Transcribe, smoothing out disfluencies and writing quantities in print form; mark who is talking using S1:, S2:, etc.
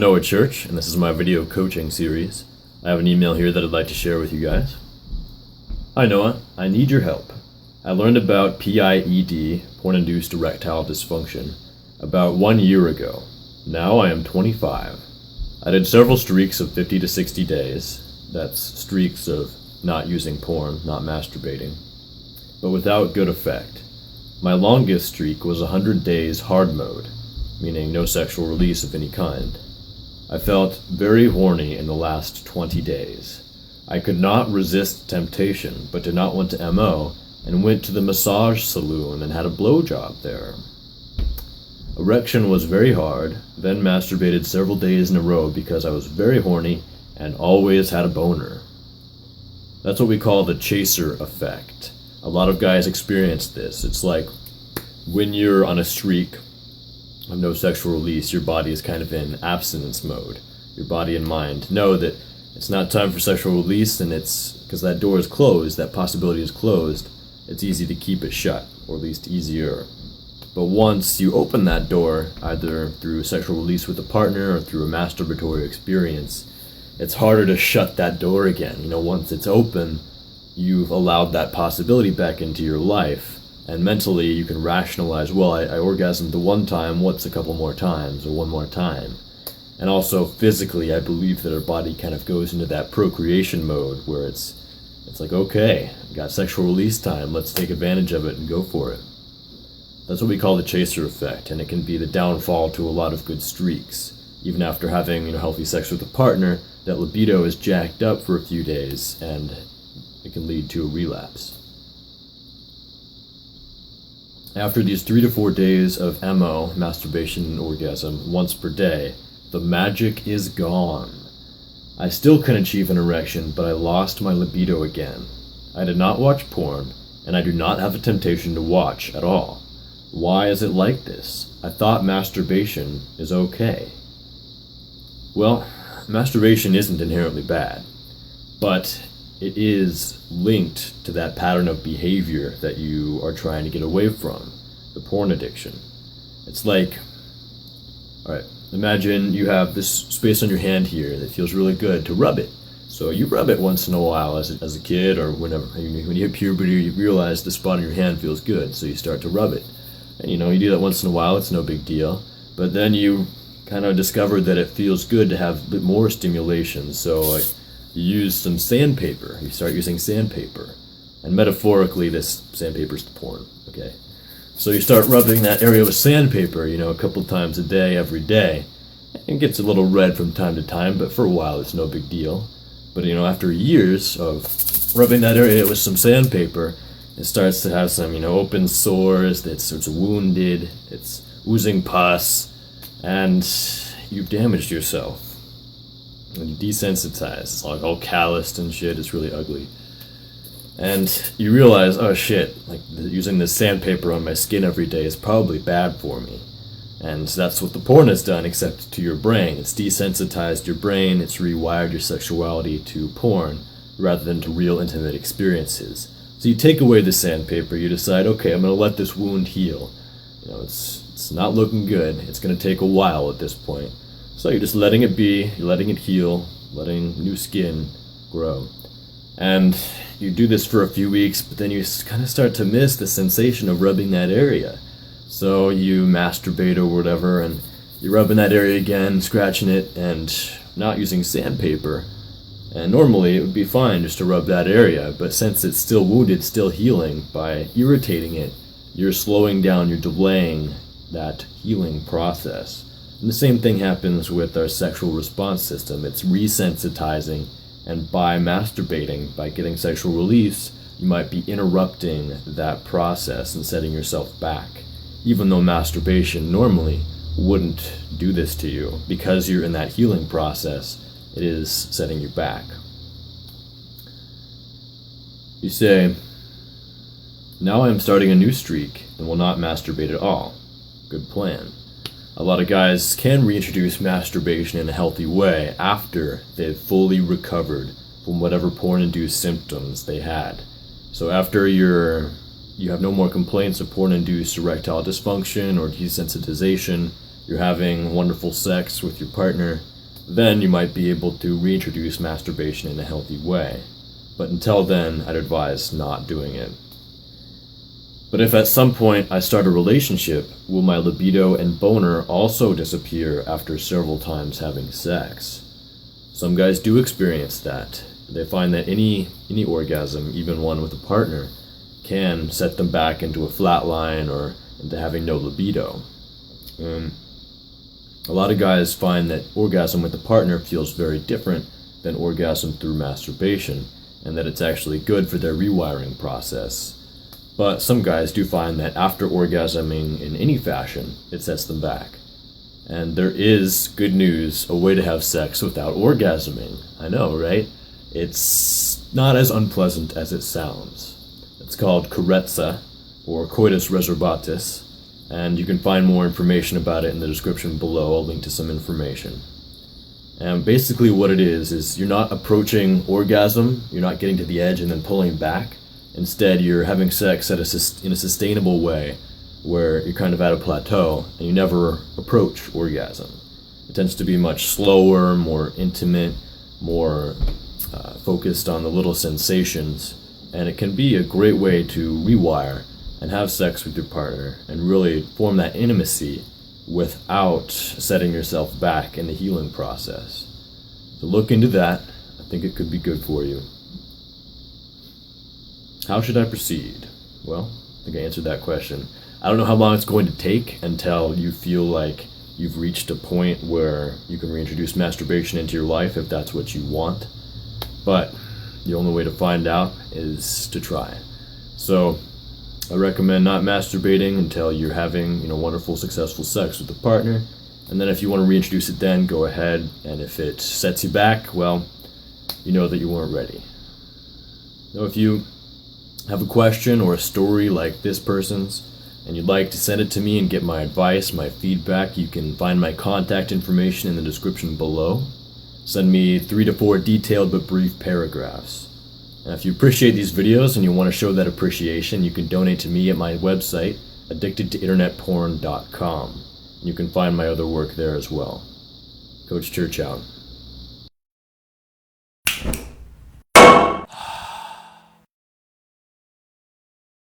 S1: I'm Noah Church, and this is my video coaching series. I have an email here that I'd like to share with you guys. Hi Noah, I need your help. I learned about PIED, porn-induced erectile dysfunction, about 1 year ago. Now I am 25. I did several streaks of 50 to 60 days. That's streaks of not using porn, not masturbating, but without good effect. My longest streak was 100 days hard mode, meaning no sexual release of any kind. I felt very horny in the last 20 days. I could not resist temptation, but did not want to MO, and went to the massage saloon and had a blowjob there. Erection was very hard, then masturbated several days in a row because I was very horny and always had a boner. That's what we call the chaser effect. A lot of guys experience this. It's like when you're on a streak of no sexual release, your body is kind of in abstinence mode. Your body and mind know that it's not time for sexual release, and it's because that door is closed, that possibility is closed, it's easy to keep it shut, or at least easier. But once you open that door, either through sexual release with a partner or through a masturbatory experience, it's harder to shut that door again. Once it's open, you've allowed that possibility back into your life. And mentally, you can rationalize, well, I orgasmed the one time, what's a couple more times, or one more time? And also, physically, I believe that our body kind of goes into that procreation mode, where it's like, okay, got sexual release time, let's take advantage of it and go for it. That's what we call the chaser effect, and it can be the downfall to a lot of good streaks. Even after having healthy sex with a partner, that libido is jacked up for a few days, and it can lead to a relapse. After these 3 to 4 days of MO, masturbation and orgasm, once per day, the magic is gone. I still couldn't achieve an erection, but I lost my libido again. I did not watch porn, and I do not have a temptation to watch at all. Why is it like this? I thought masturbation is okay. Well, masturbation isn't inherently bad, but it is linked to that pattern of behavior that you are trying to get away from, the porn addiction. It's like, alright, imagine you have this space on your hand here that feels really good to rub it. So you rub it once in a while as a kid, or when you hit puberty, you realize the spot on your hand feels good, so you start to rub it. And you do that once in a while, it's no big deal. But then you kind of discover that it feels good to have a bit more stimulation, so you use some sandpaper. You start using sandpaper. And metaphorically, this sandpaper's the porn, okay? So you start rubbing that area with sandpaper, a couple times a day, every day. It gets a little red from time to time, but for a while it's no big deal. But after years of rubbing that area with some sandpaper, it starts to have some, open sores, it's wounded, it's oozing pus, and you've damaged yourself. And you desensitize. It's like all calloused and shit. It's really ugly. And you realize, oh shit, like using this sandpaper on my skin every day is probably bad for me. And that's what the porn has done, except to your brain. It's desensitized your brain. It's rewired your sexuality to porn rather than to real intimate experiences. So you take away the sandpaper. You decide, okay, I'm going to let this wound heal. It's not looking good. It's going to take a while at this point. So you're just letting it be, you're letting it heal, letting new skin grow. And you do this for a few weeks, but then you kind of start to miss the sensation of rubbing that area. So you masturbate or whatever, and you're rubbing that area again, scratching it, and not using sandpaper. And normally it would be fine just to rub that area, but since it's still wounded, still healing, by irritating it, you're slowing down, you're delaying that healing process. And the same thing happens with our sexual response system. It's resensitizing, and by masturbating, by getting sexual release, you might be interrupting that process and setting yourself back. Even though masturbation normally wouldn't do this to you, because you're in that healing process, it is setting you back. You say, now I am starting a new streak and will not masturbate at all. Good plan. A lot of guys can reintroduce masturbation in a healthy way after they've fully recovered from whatever porn-induced symptoms they had. So after you have no more complaints of porn-induced erectile dysfunction or desensitization, you're having wonderful sex with your partner, then you might be able to reintroduce masturbation in a healthy way. But until then, I'd advise not doing it. But if at some point I start a relationship, will my libido and boner also disappear after several times having sex? Some guys do experience that. They find that any orgasm, even one with a partner, can set them back into a flat line or into having no libido. A lot of guys find that orgasm with a partner feels very different than orgasm through masturbation, and that it's actually good for their rewiring process. But some guys do find that after orgasming in any fashion, it sets them back. And there is, good news, a way to have sex without orgasming. I know, right? It's not as unpleasant as it sounds. It's called Karezza, or coitus reservatus, and you can find more information about it in the description below. I'll link to some information. And basically what it is you're not approaching orgasm, you're not getting to the edge and then pulling back. Instead, you're having sex in a sustainable way, where you're kind of at a plateau, and you never approach orgasm. It tends to be much slower, more intimate, more focused on the little sensations, and it can be a great way to rewire and have sex with your partner and really form that intimacy without setting yourself back in the healing process. So look into that. I think it could be good for you. How should I proceed? Well, I think I answered that question. I don't know how long it's going to take until you feel like you've reached a point where you can reintroduce masturbation into your life if that's what you want. But the only way to find out is to try. So I recommend not masturbating until you're having, wonderful, successful sex with a partner. And then if you want to reintroduce it then, go ahead. And if it sets you back, well, you know that you weren't ready. Now, if you have a question or a story like this person's, and you'd like to send it to me and get my advice, my feedback, you can find my contact information in the description below. Send me 3 to 4 detailed but brief paragraphs. And if you appreciate these videos and you want to show that appreciation, you can donate to me at my website, addictedtointernetporn.com. You can find my other work there as well. Coach Church out.